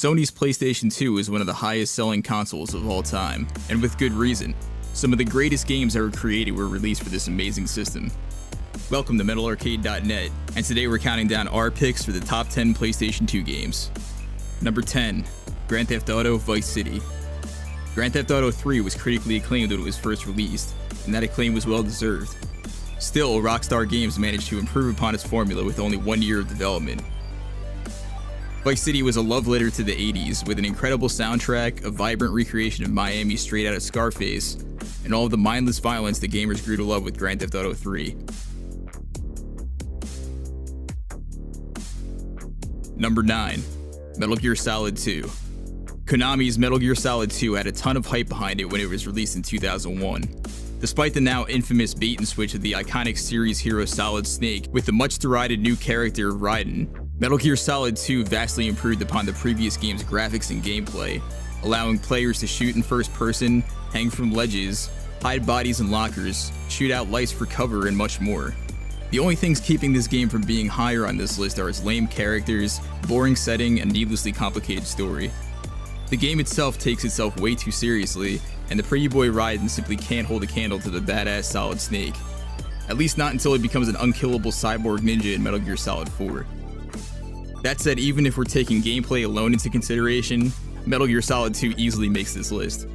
Sony's PlayStation 2 is one of the highest selling consoles of all time, and with good reason. Some of the greatest games ever created were released for this amazing system. Welcome to MetalArcade.net, and today we're counting down our picks for the top 10 PlayStation 2 games. Number 10, Grand Theft Auto Vice City. Grand Theft Auto 3 was critically acclaimed when it was first released, and that acclaim was well deserved. Still, Rockstar Games managed to improve upon its formula with only 1 year of development. Vice City was a love letter to the 80s, with an incredible soundtrack, a vibrant recreation of Miami straight out of Scarface, and all of the mindless violence that gamers grew to love with Grand Theft Auto 3. Number 9, Metal Gear Solid 2. Konami's Metal Gear Solid 2 had a ton of hype behind it when it was released in 2001. Despite the now infamous bait and switch of the iconic series hero Solid Snake with the much derided new character Raiden, Metal Gear Solid 2 vastly improved upon the previous game's graphics and gameplay, allowing players to shoot in first person, hang from ledges, hide bodies in lockers, shoot out lights for cover, and much more. The only things keeping this game from being higher on this list are its lame characters, boring setting, and needlessly complicated story. The game itself takes itself way too seriously, and the pretty boy Raiden simply can't hold a candle to the badass Solid Snake. At least not until he becomes an unkillable cyborg ninja in Metal Gear Solid 4. That said, even if we're taking gameplay alone into consideration, Metal Gear Solid 2 easily makes this list.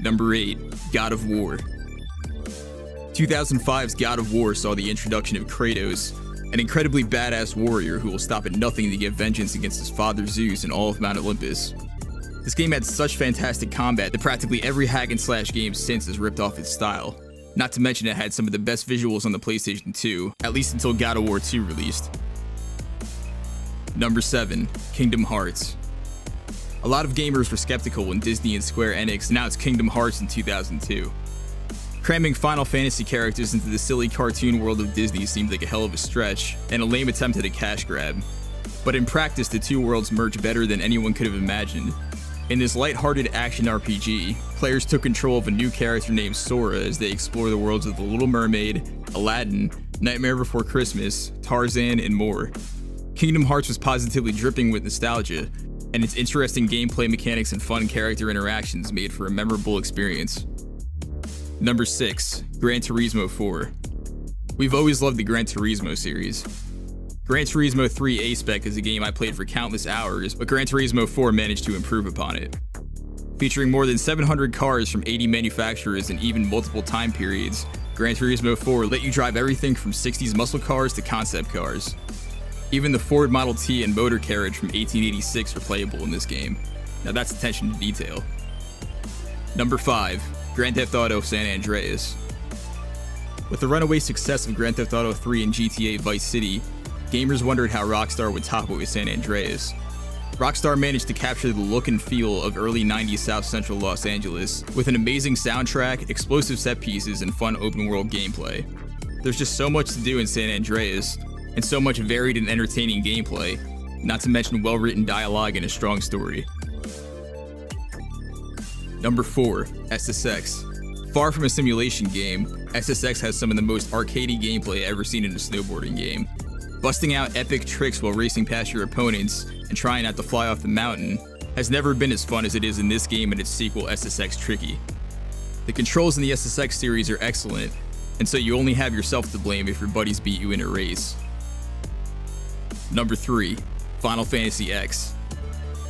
Number 8, God of War. 2005's God of War saw the introduction of Kratos, an incredibly badass warrior who will stop at nothing to get vengeance against his father Zeus and all of Mount Olympus. This game had such fantastic combat that practically every hack and slash game since has ripped off its style. Not to mention it had some of the best visuals on the PlayStation 2, at least until God of War 2 released. Number 7, Kingdom Hearts. A lot of gamers were skeptical when Disney and Square Enix announced Kingdom Hearts in 2002. Cramming Final Fantasy characters into the silly cartoon world of Disney seemed like a hell of a stretch, and a lame attempt at a cash grab. But in practice, the two worlds merged better than anyone could have imagined. In this light-hearted action RPG, players took control of a new character named Sora as they explore the worlds of The Little Mermaid, Aladdin, Nightmare Before Christmas, Tarzan, and more. Kingdom Hearts was positively dripping with nostalgia, and its interesting gameplay mechanics and fun character interactions made for a memorable experience. Number 6, Gran Turismo 4. We've always loved the Gran Turismo series. Gran Turismo 3 A-Spec is a game I played for countless hours, but Gran Turismo 4 managed to improve upon it. Featuring more than 700 cars from 80 manufacturers in even multiple time periods, Gran Turismo 4 let you drive everything from 60s muscle cars to concept cars. Even the Ford Model T and motor carriage from 1886 are playable in this game. Now that's attention to detail. Number 5, Grand Theft Auto San Andreas. With the runaway success of Grand Theft Auto 3 and GTA Vice City, gamers wondered how Rockstar would top it with San Andreas. Rockstar managed to capture the look and feel of early 90s South Central Los Angeles with an amazing soundtrack, explosive set pieces, and fun open world gameplay. There's just so much to do in San Andreas, and so much varied and entertaining gameplay, not to mention well-written dialogue and a strong story. Number 4, SSX. Far from a simulation game, SSX has some of the most arcadey gameplay ever seen in a snowboarding game. Busting out epic tricks while racing past your opponents and trying not to fly off the mountain has never been as fun as it is in this game and its sequel SSX Tricky. The controls in the SSX series are excellent, and so you only have yourself to blame if your buddies beat you in a race. Number 3, Final Fantasy X.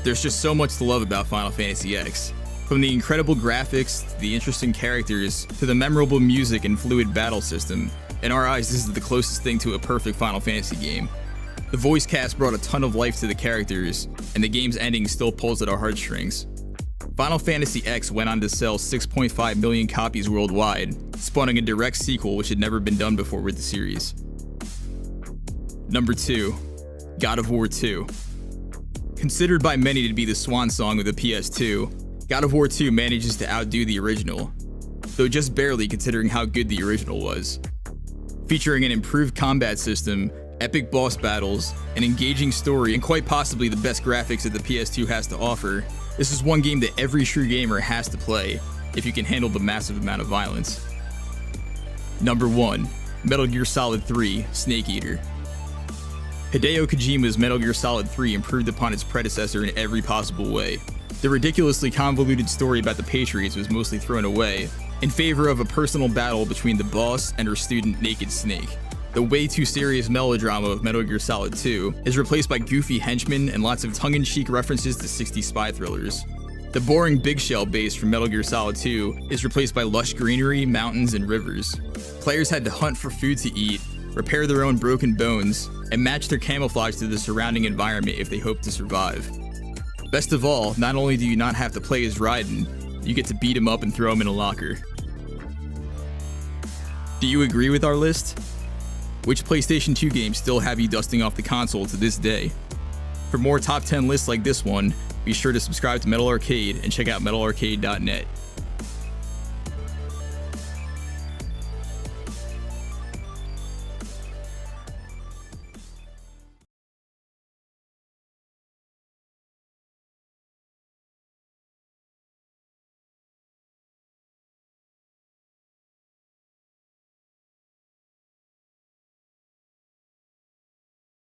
There's just so much to love about Final Fantasy X. From the incredible graphics, to the interesting characters, to the memorable music and fluid battle system, in our eyes this is the closest thing to a perfect Final Fantasy game. The voice cast brought a ton of life to the characters, and the game's ending still pulls at our heartstrings. Final Fantasy X went on to sell 6.5 million copies worldwide, spawning a direct sequel which had never been done before with the series. Number 2, God of War 2. Considered by many to be the swan song of the PS2, God of War 2 manages to outdo the original, though just barely considering how good the original was. Featuring an improved combat system, epic boss battles, an engaging story, and quite possibly the best graphics that the PS2 has to offer, this is one game that every true gamer has to play if you can handle the massive amount of violence. Number 1, Metal Gear Solid 3 Snake Eater. Hideo Kojima's Metal Gear Solid 3 improved upon its predecessor in every possible way. The ridiculously convoluted story about the Patriots was mostly thrown away in favor of a personal battle between the boss and her student Naked Snake. The way too serious melodrama of Metal Gear Solid 2 is replaced by goofy henchmen and lots of tongue-in-cheek references to 60s spy thrillers. The boring big shell base from Metal Gear Solid 2 is replaced by lush greenery, mountains, and rivers. Players had to hunt for food to eat, repair their own broken bones, and match their camouflage to the surrounding environment if they hoped to survive. Best of all, not only do you not have to play as Raiden, you get to beat him up and throw him in a locker. Do you agree with our list? Which PlayStation 2 games still have you dusting off the console to this day? For more top 10 lists like this one, be sure to subscribe to Metal Arcade and check out metalarcade.net.